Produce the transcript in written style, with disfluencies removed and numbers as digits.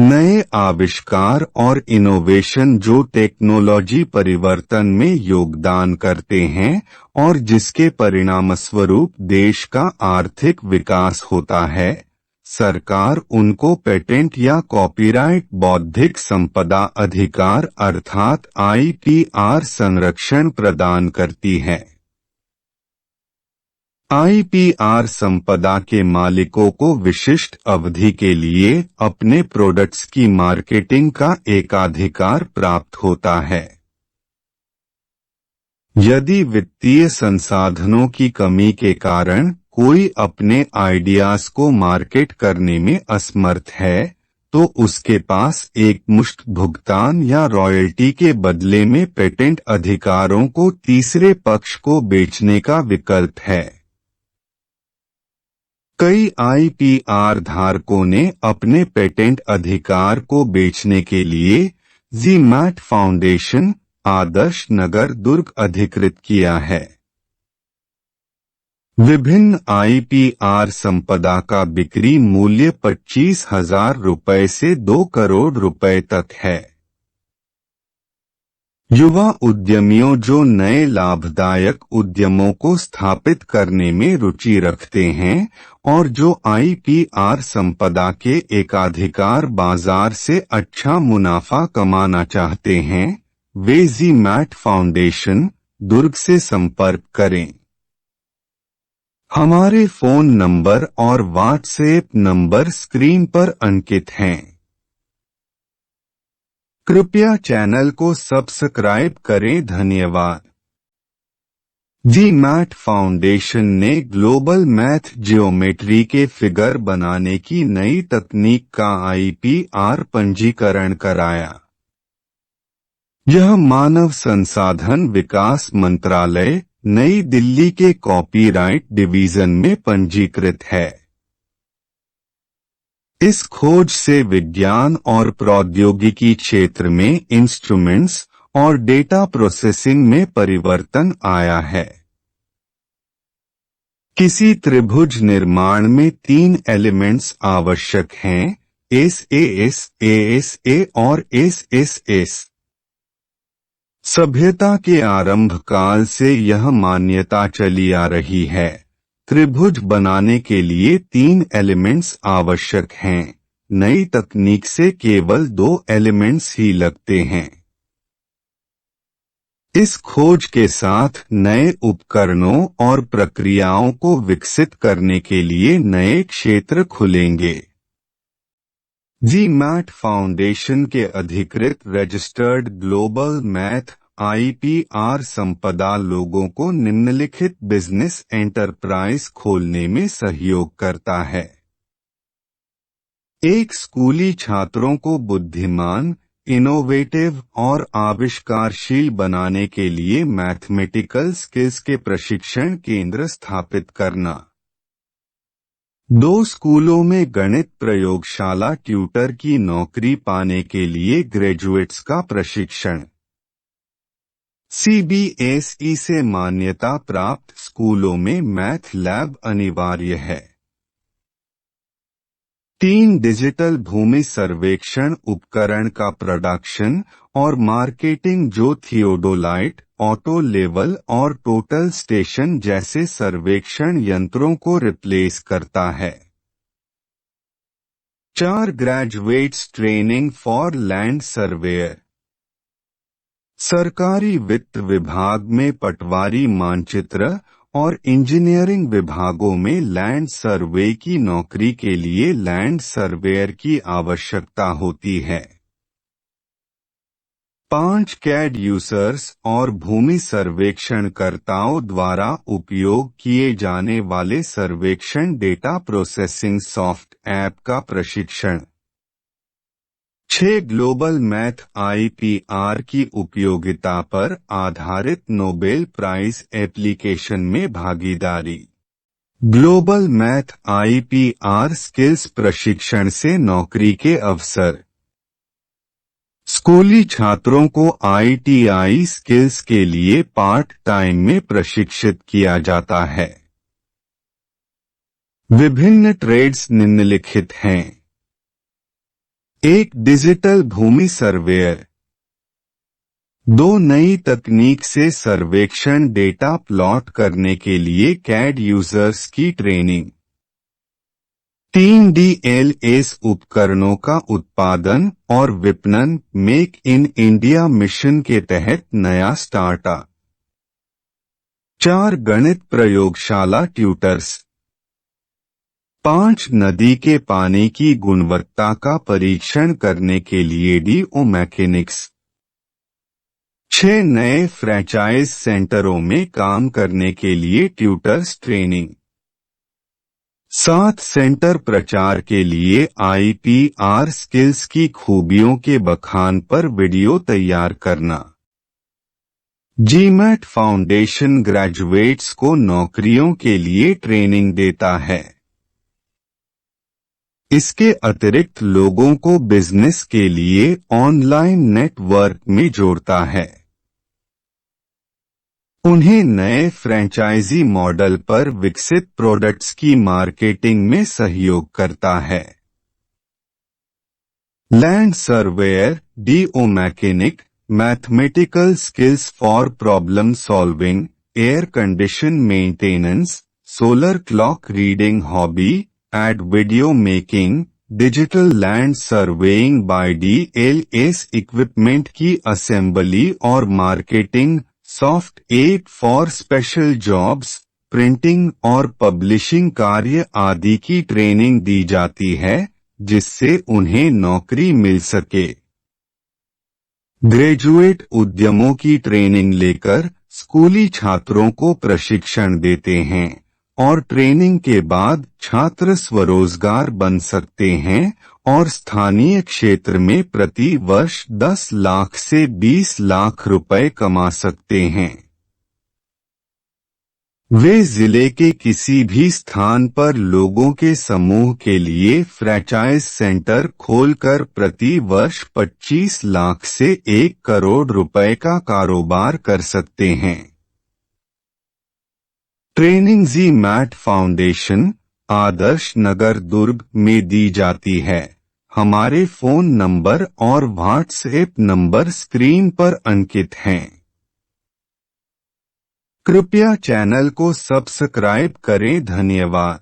नए आविष्कार और इनोवेशन जो टेक्नोलॉजी परिवर्तन में योगदान करते हैं और जिसके परिणामस्वरूप देश का आर्थिक विकास होता है, सरकार उनको पेटेंट या कॉपीराइट बौद्धिक संपदा अधिकार अर्थात आईपीआर संरक्षण प्रदान करती है। आईपीआर संपदा के मालिकों को विशिष्ट अवधि के लिए अपने प्रोडक्ट्स की मार्केटिंग का एकाधिकार प्राप्त होता है। यदि वित्तीय संसाधनों की कमी के कारण कोई अपने आइडियाज को मार्केट करने में असमर्थ है, तो उसके पास एक मुश्त भुगतान या रॉयल्टी के बदले में पेटेंट अधिकारों को तीसरे पक्ष को बेचने का विकल्प है। कई आईपीआर धारकों ने अपने पेटेंट अधिकार को बेचने के लिए जी-मैट फाउंडेशन, आदर्श नगर दुर्ग अधिकृत किया है। विभिन्न आईपीआर संपदा का बिक्री मूल्य 25,000 रुपए से 2 करोड़ रुपए तक है। युवा उद्यमियों जो नए लाभदायक उद्यमों को स्थापित करने में रुचि रखते हैं और जो आईपीआर संपदा के एकाधिकार बाजार से अच्छा मुनाफा कमाना चाहते हैं, वे जी-मैट फाउंडेशन, दुर्ग से संपर्क करें। हमारे फोन नंबर और व्हाट्सएप नंबर स्क्रीन पर अंकित हैं। कृपया चैनल को सब्सक्राइब करें। धन्यवाद। जी-मैट फाउंडेशन ने ग्लोबल मैथ ज्योमेट्री के फिगर बनाने की नई तकनीक का आईपीआर पंजीकरण कराया। यह मानव संसाधन विकास मंत्रालय, नई दिल्ली के कॉपीराइट डिवीजन में पंजीकृत है। इस खोज से विज्ञान और प्रौद्योगिकी क्षेत्र में इंस्ट्रूमेंट्स और डेटा प्रोसेसिंग में परिवर्तन आया है। किसी त्रिभुज निर्माण में 3 एलिमेंट्स आवश्यक हैं, एसएएस, एएसए और एसएसएस। सभ्यता के आरंभ काल से यह मान्यता चली आ रही है, त्रिभुज बनाने के लिए 3 एलिमेंट्स आवश्यक हैं। नई तकनीक से केवल 2 एलिमेंट्स ही लगते हैं। इस खोज के साथ नए उपकरणों और प्रक्रियाओं को विकसित करने के लिए नए क्षेत्र खुलेंगे। जी-मैट फाउंडेशन के अधिकृत रजिस्टर्ड ग्लोबल मैथ आईपीआर संपदा लोगों को निम्नलिखित बिजनेस एंटरप्राइज खोलने में सहयोग करता है। एक स्कूली छात्रों को बुद्धिमान, इनोवेटिव और आविष्कारशील बनाने के लिए मैथमेटिकल स्किल्स के प्रशिक्षण केंद्र स्थापित करना। 2 स्कूलों में गणित प्रयोगशाला ट्यूटर की नौकरी पाने के लिए ग्रेजुएट्स का प्रशिक्षण। सीबीएसई से मान्यता प्राप्त स्कूलों में मैथ लैब अनिवार्य है। 3 डिजिटल भूमि सर्वेक्षण उपकरण का प्रोडक्शन और मार्केटिंग जो थियोडोलाइट, ऑटो लेवल और टोटल स्टेशन जैसे सर्वेक्षण यंत्रों को रिप्लेस करता है। 4 graduates training for land surveyor. सरकारी वित्त विभाग में पटवारी मानचित्र और इंजीनियरिंग विभागों में लैंड सर्वे की नौकरी के लिए लैंड सर्वेयर की आवश्यकता होती है। 5 कैड यूजर्स और भूमि सर्वेक्षणकर्ताओं द्वारा उपयोग किए जाने वाले सर्वेक्षण डेटा प्रोसेसिंग सॉफ्ट ऐप का प्रशिक्षण। 6 ग्लोबल मैथ आईपीआर की उपयोगिता पर आधारित नोबेल प्राइज एप्लीकेशन में भागीदारी। ग्लोबल मैथ आईपीआर स्किल्स प्रशिक्षण से नौकरी के अवसर। स्कूली छात्रों को आईटीआई स्किल्स के लिए पार्ट टाइम में प्रशिक्षित किया जाता है। विभिन्न ट्रेड्स निम्नलिखित हैं। एक डिजिटल भूमि सर्वेयर। 2 नई तकनीक से सर्वेक्षण डेटा प्लॉट करने के लिए कैड यूजर्स की ट्रेनिंग। 3 DLS उपकरणों का उत्पादन और विपणन मेक इन इंडिया मिशन के तहत नया स्टार्टअप। 4 गणित प्रयोगशाला ट्यूटर्स। 5 नदी के पानी की गुणवत्ता का परीक्षण करने के लिए DO मैकेनिक्स। 6 नए फ्रैंचाइज सेंटरों में काम करने के लिए ट्यूटर्स ट्रेनिंग। 7 सेंटर प्रचार के लिए IPR स्किल्स की खूबियों के बखान पर वीडियो तैयार करना। GMAT फाउंडेशन ग्रेजुएट्स को नौकरियों के लिए ट्रेनिंग देता है। इसके अतिरिक्त लोगों को बिजनेस के लिए ऑनलाइन नेटवर्क में जोड़ता है। उन्हें नए फ्रैंचाइजी मॉडल पर विकसित प्रोडक्ट्स की मार्केटिंग में सहयोग करता है। Land surveyor, DO mechanic, mathematical skills for problem solving, air condition maintenance, solar clock reading hobby, ad video making, digital land surveying by DLS equipment की असेंबली और marketing, soft ad for special jobs, printing और publishing कार्य आदि की training दी जाती है जिससे उन्हें नौकरी मिल सके। ग्रेजुएट उद्यमों की ट्रेनिंग लेकर स्कूली छात्रों को प्रशिक्षण देते हैं और ट्रेनिंग के बाद छात्र स्वरोजगार बन सकते हैं और स्थानीय क्षेत्र में प्रति वर्ष 10 लाख से 20 लाख रुपए कमा सकते हैं। वे जिले के किसी भी स्थान पर लोगों के समूह के लिए फ्रैंचाइज सेंटर खोलकर प्रति वर्ष 25 लाख से 1 करोड़ रुपए का कारोबार कर सकते हैं। Training GMAT foundation, Adarsh Nagar Durg में दी जाती है। हमारे फोन नंबर और व्हाट्सएप नंबर स्क्रीन पर अंकित हैं। कृपया चैनल को सब्सक्राइब करें। धन्यवाद।